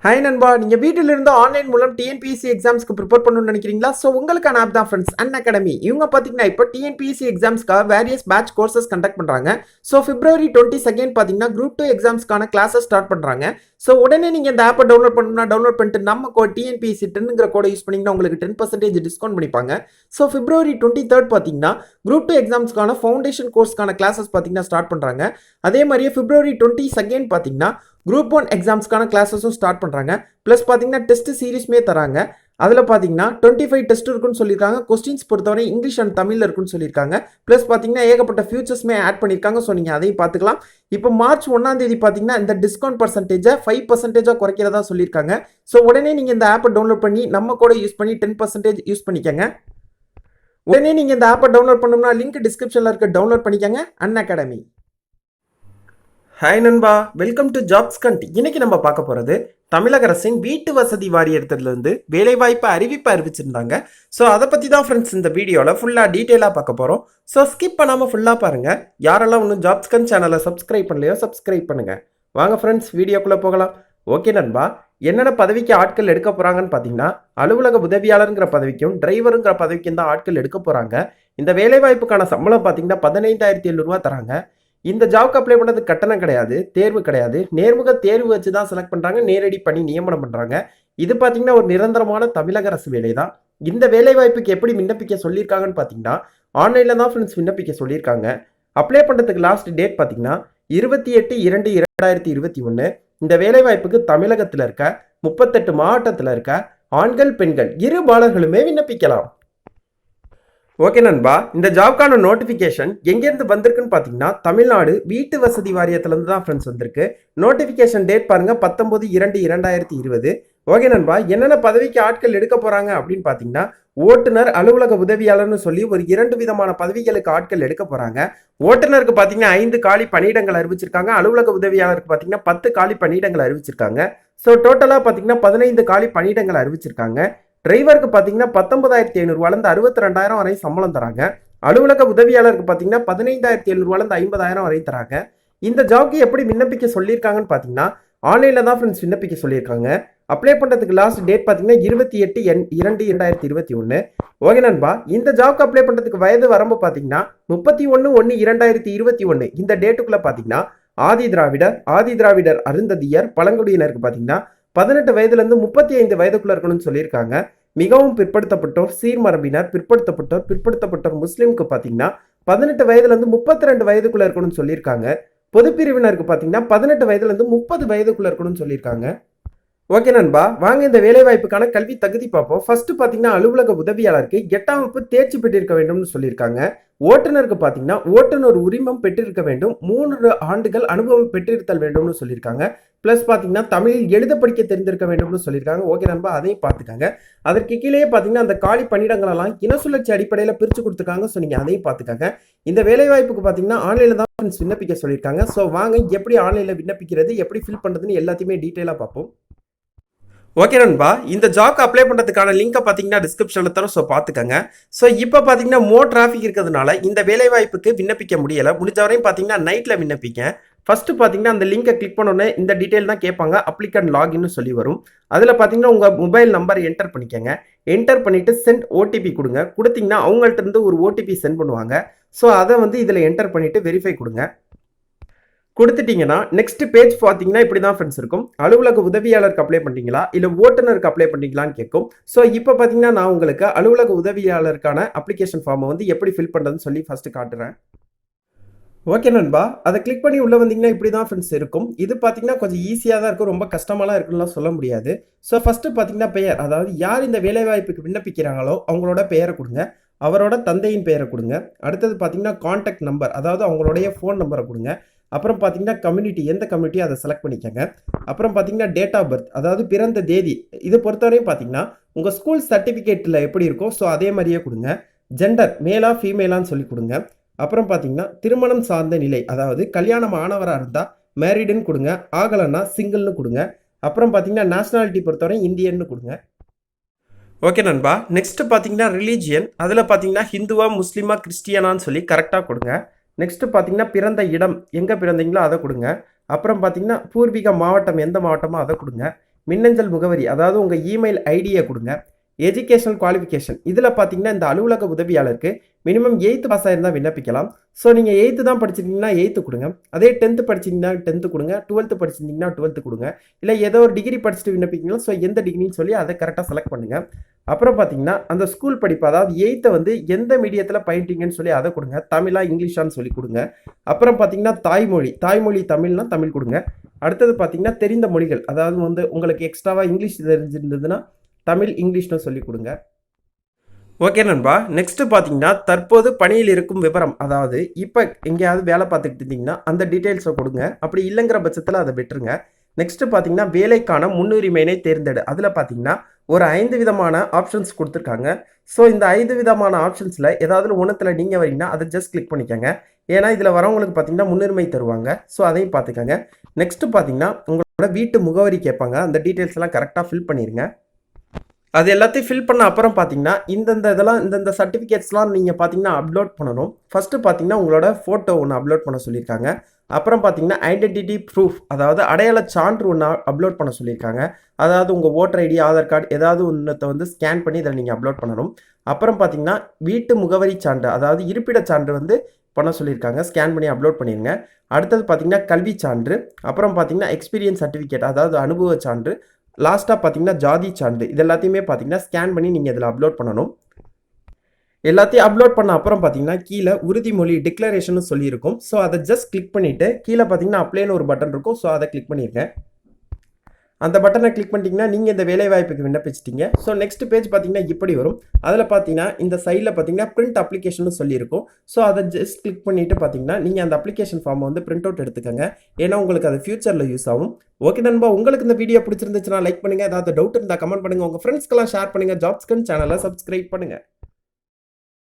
Hi நண்பா, நீங்கள் வீட்டில் இருந்து ஆன்லைன் மூலம் டிஎன்பிஎஸ்சி எக்ஸாம்ஸ்க்கு ப்ரிப்பேர் பண்ணணும்னு நினைக்கிறீங்களா? ஸோ உங்களுக்கான ஆப் தான் ஃப்ரெண்ட்ஸ் அன்அகாடமி. இவங்க பார்த்தீங்கன்னா இப்போ டிஎன்பிஎஸ்சி எக்ஸாம்ஸ்க்காக வேரியஸ் பேட்ச் கோர்சஸ் கண்டக்ட் பண்ணுறாங்க. ஸோ February 22 பார்த்தீங்கன்னா குரூப் 2 எக்ஸாம்ஸ்க்கான கிளாஸஸ் ஸ்டார்ட் பண்ணுறாங்க. ஸோ உடனே நீங்கள் இந்த ஆப்பை டவுன்லோட் பண்ணணும்னா டவுன்லோட் பண்ணிட்டு நம்ம கோட் டிஎன்பிஎஸ்சி 10ங்கிற கோடை யூஸ் பண்ணிங்கன்னா உங்களுக்கு 10% டிஸ்கவுண்ட் பண்ணிப்பாங்க. ஸோ February 23 பார்த்தீங்கன்னா குரூப் 2 எக்ஸாம்ஸ்க்கான ஃபவுண்டேஷன் கோர்ஸ்க்கான கிளாஸஸ் பார்த்தீங்கன்னா ஸ்டார்ட் பண்ணுறாங்க. அதே மாதிரியே February 22 பார்த்தீங்கன்னா குரூப் 1 எக்ஸாம்ஸ்க்கான கிளாஸஸும் ஸ்டார்ட் பண்ணுறாங்க. ப்ளஸ் பார்த்தீங்கன்னா டெஸ்ட் சீரீஸ்மே தராங்க. அதில் பார்த்தீங்கன்னா 25 டெஸ்ட் இருக்குன்னு சொல்லியிருக்காங்க. கொஸ்டின்ஸ் பொறுத்தவரை இங்கிலீஷ் அண்ட் தமிழில் இருக்குன்னு சொல்லியிருக்காங்க. ப்ளஸ் பார்த்தீங்கன்னா ஏகப்பட்ட ஃபியூச்சர்ஸ்மே ஆட் பண்ணியிருக்காங்க. ஸோ நீங்கள் அதையும் பார்த்துக்கலாம். இப்போ March 1 பார்த்தீங்கன்னா இந்த டிஸ்கவுண்ட் பர்சன்டேஜை 5% குறைக்கிறதா சொல்லியிருக்காங்க. ஸோ உடனே நீங்கள் இந்த ஆப்பை டவுன்லோட் பண்ணி நம்ம கூட யூஸ் பண்ணி 10% யூஸ் பண்ணிக்கோங்க. உடனே நீங்கள் இந்த ஆப்பை டவுன்லோட் பண்ணணும்னா லிங்க் டிஸ்கிரிப்ஷனில் இருக்க டவுன்லோட் பண்ணிக்கோங்க. அன்அகாடமி. ஹாய் நண்பா, வெல்கம் டு ஜாப்ஸ் கண்ட். இன்னைக்கு நம்ம பார்க்க போகிறது தமிழக அரசின் வீட்டு வசதி வாரியத்திலிருந்து வேலைவாய்ப்பு அறிவிப்பு அறிவிச்சிருந்தாங்க. ஸோ அதை பற்றி தான் ஃப்ரெண்ட்ஸ் இந்த வீடியோவில் ஃபுல்லாக டீட்டெயிலாக பார்க்க போகிறோம். ஸோ ஸ்கிப் பண்ணாமல் ஃபுல்லாக பாருங்கள். யாரெல்லாம் இன்னும் ஜாப்ஸ் கண்ட் சேனலை சப்ஸ்கிரைப் பண்ணலையோ சப்ஸ்கிரைப் பண்ணுங்கள். வாங்க ஃப்ரெண்ட்ஸ் வீடியோக்குள்ளே போகலாம். ஓகே நண்பா, என்னென்ன பதவிக்கு ஆட்கள் எடுக்க போகிறாங்கன்னு பார்த்தீங்கன்னா அலுவலக உதவியாளருங்கிற பதவிக்கும் டிரைவருங்கிற பதவிக்கும் தான் ஆட்கள் எடுக்க போகிறாங்க. இந்த வேலைவாய்ப்புக்கான சம்பளம் பார்த்தீங்கன்னா 15,700 ரூபா தராங்க. இந்த ஜாப்க்கு அப்ளை பண்ணது கட்டணம் கிடையாது, தேர்வு கிடையாது. நேர்முக தேர்வு வச்சு தான் செலக்ட் பண்ணுறாங்க, நேரடி பணி நியமனம் பண்ணுறாங்க. இது பார்த்தீங்கன்னா ஒரு நிரந்தரமான தமிழக அரசு வேலை தான். இந்த வேலை வாய்ப்புக்கு எப்படி விண்ணப்பிக்க சொல்லியிருக்காங்கன்னு பார்த்தீங்கன்னா ஆன்லைனில் தான் ஃப்ரெண்ட்ஸ் விண்ணப்பிக்க சொல்லியிருக்காங்க. அப்ளை பண்ணுறதுக்கு லாஸ்ட் டேட் பார்த்தீங்கன்னா 28/2/2021. இந்த வேலை வாய்ப்புக்கு தமிழகத்தில் இருக்க 38 மாவட்டத்தில் இருக்க ஆண்கள் பெண்கள் இரு பாலர்களுமே விண்ணப்பிக்கலாம். ஓகே நண்பா, இந்த ஜாப்க்கான நோட்டிஃபிகேஷன் எங்கேருந்து வந்திருக்குன்னு பார்த்தீங்கன்னா தமிழ்நாடு வீட்டு வசதி வாரியத்திலேருந்து தான் ஃப்ரெண்ட்ஸ் வந்திருக்கு. நோட்டிஃபிகேஷன் டேட் பாருங்கள் 19/2/2020. ஓகே நண்பா, என்னென்ன பதவிக்கு ஆட்கள் எடுக்க போகிறாங்க அப்படின்னு பார்த்தீங்கன்னா ஓட்டுநர், அலுவலக உதவியாளர்னு சொல்லி ஒரு 2 விதமான பதவிகளுக்கு ஆட்கள் எடுக்க போகிறாங்க. ஓட்டுநருக்கு பார்த்தீங்கன்னா 5 காலி பணியிடங்கள் அறிவிச்சிருக்காங்க. அலுவலக உதவியாளருக்கு பார்த்தீங்கன்னா 10 காலி பணியிடங்கள் அறிவிச்சிருக்காங்க. ஸோ டோட்டலாக பார்த்தீங்கன்னா 15 காலி பணியிடங்கள் அறிவிச்சிருக்காங்க. டிரைவருக்கு பார்த்தீங்கன்னா 19,700 ரூபாயிலிருந்து 62,000 வரை சம்பளம் தராங்க. அலுவலக உதவியாளருக்கு பார்த்தீங்கன்னா 15,700 ரூபாயிலிருந்து 50,000 வரை தராங்க. இந்த ஜாப்க்கு எப்படி விண்ணப்பிக்க சொல்லியிருக்காங்கன்னு பார்த்தீங்கன்னா ஆன்லைனில் தான் ஃப்ரெண்ட்ஸ் விண்ணப்பிக்க சொல்லியிருக்காங்க. அப்ளை பண்ணுறதுக்கு லாஸ்ட் டேட் பார்த்தீங்கன்னா 28/2/2021. ஓகே நண்பா, இந்த ஜாப்க்கு அப்ளை பண்ணுறதுக்கு வயது வரம்பு பார்த்தீங்கன்னா 31/1/2021. இந்த டேட்டுக்குள்ளே பார்த்தீங்கன்னா ஆதி திராவிடர் அருந்ததியர் பழங்குடியினருக்கு பார்த்தீங்கன்னா 18 வயதுலேருந்து 35 வயதுக்குள்ள இருக்கணும்னு சொல்லியிருக்காங்க. மிகவும் பிற்படுத்தப்பட்டோர், சீர்மரபினர், பிற்படுத்தப்பட்டோர் முஸ்லீமுக்கு பார்த்தீங்கன்னா 18 வயதுலேருந்து 32 வயதுக்குள்ள இருக்கணும்னு சொல்லியிருக்காங்க. பொதுப்பிரிவினருக்கு பார்த்தீங்கன்னா 18 வயதுலேருந்து 30 வயதுக்குள்ள இருக்கணும்னு சொல்லியிருக்காங்க. ஓகே நண்பா, வாங்க இந்த வேலைவாய்ப்புக்கான கல்வி தகுதி பார்ப்போம். ஃபர்ஸ்ட் பார்த்தீங்கன்னா அலுவலக உதவியாளருக்கு 8ஆம் வகுப்பு தேர்ச்சி பெற்றிருக்க வேண்டும்னு சொல்லியிருக்காங்க. ஓட்டுநருக்கு பார்த்தீங்கன்னா ஓட்டுநர் உரிமம் பெற்றிருக்க வேண்டும், 3 ஆண்டுகள் அனுபவம் பெற்றிருத்தல் வேண்டும்னு சொல்லியிருக்காங்க. ப்ளஸ் பார்த்தீங்கன்னா தமிழில் எழுத படிக்க தெரிந்திருக்க வேண்டும்னு சொல்லியிருக்காங்க. ஓகே நண்பா, அதையும் பார்த்துக்காங்க. அதற்கு கீழே பார்த்தீங்கன்னா அந்த காலி பணியிடங்களெல்லாம் இன சுழற்சி அடிப்படையில் பிரித்து கொடுத்துருக்காங்க. ஸோ நீங்கள் அதையும் பார்த்துக்காங்க. இந்த வேலைவாய்ப்புக்கு பார்த்தீங்கன்னா ஆன்லைனில் தான் விண்ணப்பிக்க சொல்லியிருக்காங்க. ஸோ வாங்க எப்படி ஆன்லைனில் விண்ணப்பிக்கிறது, எப்படி ஃபில் பண்ணுறதுன்னு எல்லாத்தையுமே டீட்டெயிலாக பார்ப்போம். ஓகே நண்பா, இந்த ஜாப்க்கு அப்ளை பண்ணுறதுக்கான லிங்கை பார்த்தீங்கன்னா டிஸ்கிரிப்ஷனில் தரோம். ஸோ பார்த்துக்கங்க. ஸோ இப்போ பார்த்தீங்கன்னா டிராஃபிக் இருக்கிறதுனால இந்த வேலைவாய்ப்புக்கு விண்ணப்பிக்க முடியலை. முடிஞ்ச வரையும் பார்த்தீங்கன்னா நைட்டில் விண்ணப்பிக்க. ஃபஸ்ட்டு பார்த்தீங்கன்னா அந்த லிங்கை கிளிக் பண்ணோன்னே இந்த டீட்டெயில் தான் கேட்பாங்க. அப்ளிகண்ட் லாகின்னு சொல்லி வரும். அதில் பார்த்தீங்கன்னா உங்கள் மொபைல் நம்பர் என்டர் பண்ணிக்கங்க. என்டர் பண்ணிவிட்டு சென்ட் ஓடிபி கொடுங்க. கொடுத்தீங்கன்னா அவங்கள்ட்ட இருந்து ஒரு ஓடிபி சென்ட் பண்ணுவாங்க. ஸோ அதை இதில் என்டர் பண்ணிவிட்டு வெரிஃபை கொடுங்க. கொடுத்துட்டீங்கன்னா நெக்ஸ்ட் பேஜ் பார்த்தீங்கன்னா இப்படி தான் ஃப்ரெண்ட்ஸ் இருக்கும். அலுவலக உதவியாளருக்கு அப்ளை பண்ணிங்களா இல்லை ஓட்டுநருக்கு அப்ளை பண்ணிங்களான்னு கேட்கும். ஸோ இப்போ பார்த்தீங்கன்னா நான் உங்களுக்கு அலுவலக உதவியாளருக்கான அப்ளிகேஷன் ஃபார்மை எப்படி ஃபில் பண்ணுறதுன்னு சொல்லி ஃபஸ்ட்டு காட்டுறேன். ஓகே நண்பா, அதை கிளிக் பண்ணி உள்ளே வந்தீங்கன்னா இப்படி தான் ஃப்ரெண்ட்ஸ் இருக்கும். இது பார்த்தீங்கன்னா கொஞ்சம் ஈஸியாக தான் இருக்கும், ரொம்ப கஷ்டமாலாம் இருக்குன்னு சொல்ல முடியாது. ஸோ ஃபஸ்ட்டு பார்த்தீங்கன்னா பெயர், அதாவது யார் இந்த வேலைவாய்ப்புக்கு விண்ணப்பிக்கிறாங்களோ அவங்களோட பெயரை கொடுங்க. அவரோட தந்தையின் பெயரை கொடுங்க. அடுத்தது பார்த்தீங்கன்னா கான்டாக்ட் நம்பர், அதாவது அவங்களுடைய ஃபோன் நம்பரை கொடுங்க. அப்புறம் பார்த்தீங்கன்னா கம்யூனிட்டி, எந்த கம்யூனிட்டியோ அதை செலக்ட் பண்ணிக்கோங்க. அப்புறம் பார்த்தீங்கன்னா டேட் ஆஃப் பர்த், அதாவது பிறந்த தேதி. இது பொறுத்தவரையும் பார்த்தீங்கன்னா உங்கள் ஸ்கூல் சர்டிஃபிகேட்டில் எப்படி இருக்கோ ஸோ அதே மாதிரியே கொடுங்க. ஜெண்டர், மேலா ஃபீமேலான்னு சொல்லி கொடுங்க. அப்புறம் பார்த்தீங்கன்னா திருமணம் சார்ந்த நிலை, அதாவது கல்யாணம் ஆனவராக இருந்தால் மேரிடுன்னு கொடுங்க, ஆகலைன்னா சிங்கிள்னு கொடுங்க. அப்புறம் பார்த்தீங்கன்னா நேஷனாலிட்டி பொறுத்தவரை இந்தியன்னு கொடுங்க. ஓகே நண்பா, நெக்ஸ்ட்டு பார்த்தீங்கன்னா ரிலீஜியன், அதில் பார்த்தீங்கன்னா ஹிந்துவா முஸ்லீமா கிறிஸ்டியனான்னு சொல்லி கரெக்டாக கொடுங்க. நெக்ஸ்ட்டு பார்த்தீங்கன்னா பிறந்த இடம், எங்கே பிறந்தீங்களோ அதை கொடுங்க. அப்புறம் பார்த்தீங்கன்னா பூர்வீக மாவட்டம், எந்த மாவட்டமோ அதை கொடுங்க. மின்னஞ்சல் முகவரி அதாவது உங்கள் இமெயில் ஐடியை கொடுங்க. எஜுகேஷனல் குவாலிஃபிகேஷன் இதில் பார்த்தீங்கன்னா இந்த அலுவலக உதவியாளருக்கு மினிமம் 8th பாஸ் ஆயிருந்தால் விண்ணப்பிக்கலாம். ஸோ நீங்கள் 8th தான் படிச்சிருந்தீங்கன்னா 8th கொடுங்க. அதே 10th படிச்சிருந்தீங்கன்னா 10th கொடுங்க. 12th படிச்சிருந்தீங்கன்னா 12th கொடுங்க. இல்லை ஏதோ ஒரு டிகிரி படிச்சுட்டு விண்ணப்பிக்கலாம். ஸோ எந்த டிகிரின்னு சொல்லி அதை கரெக்டாக செலக்ட் பண்ணுங்கள். அப்புறம் பார்த்தீங்கன்னா அந்த ஸ்கூல் படிப்பு அதாவது 8th வந்து எந்த மீடியத்தில் பயின்றீங்கன்னு சொல்லி அதை கொடுங்க. தமிழா இங்கிலீஷான்னு சொல்லி கொடுங்க. அப்புறம் பார்த்தீங்கன்னா தாய்மொழி தமிழ்னா தமிழ் கொடுங்க. அடுத்தது பார்த்தீங்கன்னா தெரிந்த மொழிகள் அதாவது வந்து உங்களுக்கு எக்ஸ்ட்ராவாக இங்கிலீஷ் தெரிஞ்சிருந்ததுன்னா தமிழ் இங்கிலீஷ்னு சொல்லி கொடுங்க. ஓகே நண்பா, நெக்ஸ்ட் பார்த்தீங்கன்னா தற்போது பணியில் இருக்கும் விவரம் அதாவது இப்போ எங்கேயாவது வேலை பார்த்துக்கிட்டு இருந்தீங்கன்னா அந்த டீட்டெயில்ஸை கொடுங்க. அப்படி இல்லைங்கிற பட்சத்தில் அதை விட்டுருங்க. நெக்ஸ்ட் பார்த்தீங்கன்னா வேலைக்கான முன்னுரிமையினை தேர்ந்தெடு. அதில் பார்த்தீங்கன்னா ஒரு 5 விதமான ஆப்ஷன்ஸ் கொடுத்துருக்காங்க. ஸோ இந்த 5 விதமான ஆப்ஷன்ஸில் ஏதாவது ஒன்றுத்தில் நீங்கள் வரீங்கன்னா அதை ஜஸ்ட் கிளிக் பண்ணிக்கோங்க. ஏன்னா இதில் வரவங்களுக்கு பார்த்தீங்கன்னா முன்னுரிமை தருவாங்க. ஸோ அதையும் பார்த்துக்கோங்க. நெக்ஸ்ட் பார்த்தீங்கன்னா உங்களோட வீட்டு முகவரி கேட்பாங்க. அந்த டீட்டெயில்ஸ் எல்லாம் கரெக்டாக ஃபில் பண்ணிடுங்க. அது எல்லாத்தையும் ஃபில் பண்ண அப்புறம் பார்த்தீங்கன்னா இந்தந்த சர்டிஃபிகேட்ஸ்லாம் நீங்கள் பார்த்தீங்கன்னா அப்லோட் பண்ணணும். ஃபஸ்ட்டு பார்த்தீங்கன்னா உங்களோட ஃபோட்டோ ஒன்று அப்லோட் பண்ண சொல்லியிருக்காங்க. அப்புறம் பார்த்தீங்கன்னா ஐடென்டிட்டி ப்ரூஃப் அதாவது அடையாள சான்று ஒன்று அப்லோட் பண்ண சொல்லியிருக்காங்க. அதாவது உங்கள் ஓட்டர் ஐடி ஆதார் கார்டு ஏதாவது ஒன்றத்தை வந்து ஸ்கேன் பண்ணி இதில் நீங்கள் அப்லோட் பண்ணணும். அப்புறம் பார்த்தீங்கன்னா வீட்டு முகவரி சான்று அதாவது இருப்பிட சான்று வந்து பண்ண சொல்லியிருக்காங்க. ஸ்கேன் பண்ணி அப்லோட் பண்ணிடுங்க. அடுத்தது பார்த்தீங்கன்னா கல்வி சான்று, அப்புறம் பார்த்தீங்கன்னா எக்ஸ்பீரியன்ஸ் சர்டிஃபிகேட் அதாவது அனுபவ சான்று, லாஸ்ட்டாக பார்த்தீங்கன்னா ஜாதி சான்று. இது எல்லாத்தையுமே பார்த்தீங்கன்னா ஸ்கேன் பண்ணி நீங்கள் இதில் அப்லோட் பண்ணணும். எல்லாத்தையும் அப்லோட் பண்ண அப்புறம் பார்த்தீங்கன்னா கீழே உறுதிமொழி டிக்ளரேஷன் சொல்லியிருக்கும். ஸோ அதை ஜஸ்ட் கிளிக் பண்ணிவிட்டு கீழே பார்த்தீங்கன்னா அப்ளைன்னு ஒரு பட்டன் இருக்கும். ஸோ அதை கிளிக் பண்ணியிருக்கேன். அந்த பட்டனை கிளிக் பண்ணிட்டீங்கன்னா நீங்கள் இந்த வேலைவாய்ப்புக்கு விண்ணப்பிச்சிட்டிங்க. ஸோ நெக்ஸ்ட் பேஜ் பார்த்தீங்கன்னா இப்படி வரும். அதில் பார்த்தீங்கன்னா இந்த சைடில் பார்த்தீங்கன்னா பிரிண்ட் அப்ளிகேஷன் சொல்லியிருக்கும். ஸோ அதை ஜஸ்ட் கிளிக் பண்ணிவிட்டு பார்த்தீங்கன்னா நீங்கள் அந்த அப்ளிகேஷன் ஃபார்மை வந்து பிரிண்ட் அவுட் எடுத்துக்கோங்க. ஏன்னா உங்களுக்கு அது ஃபியூச்சரில் யூஸ் ஆகும். ஓகே நண்பா, உங்களுக்கு இந்த வீடியோ பிடிச்சிருந்துச்சுன்னா லைக் பண்ணுங்கள். ஏதாவது டவுட் இருந்தால் கமெண்ட் பண்ணுங்கள். உங்கள் ஃப்ரெண்ட்ஸ்க்கெல்லாம் ஷேர் பண்ணுங்கள். ஜாப்ஸ்கன் சேனலை சப்ஸ்கிரைப் பண்ணுங்கள்.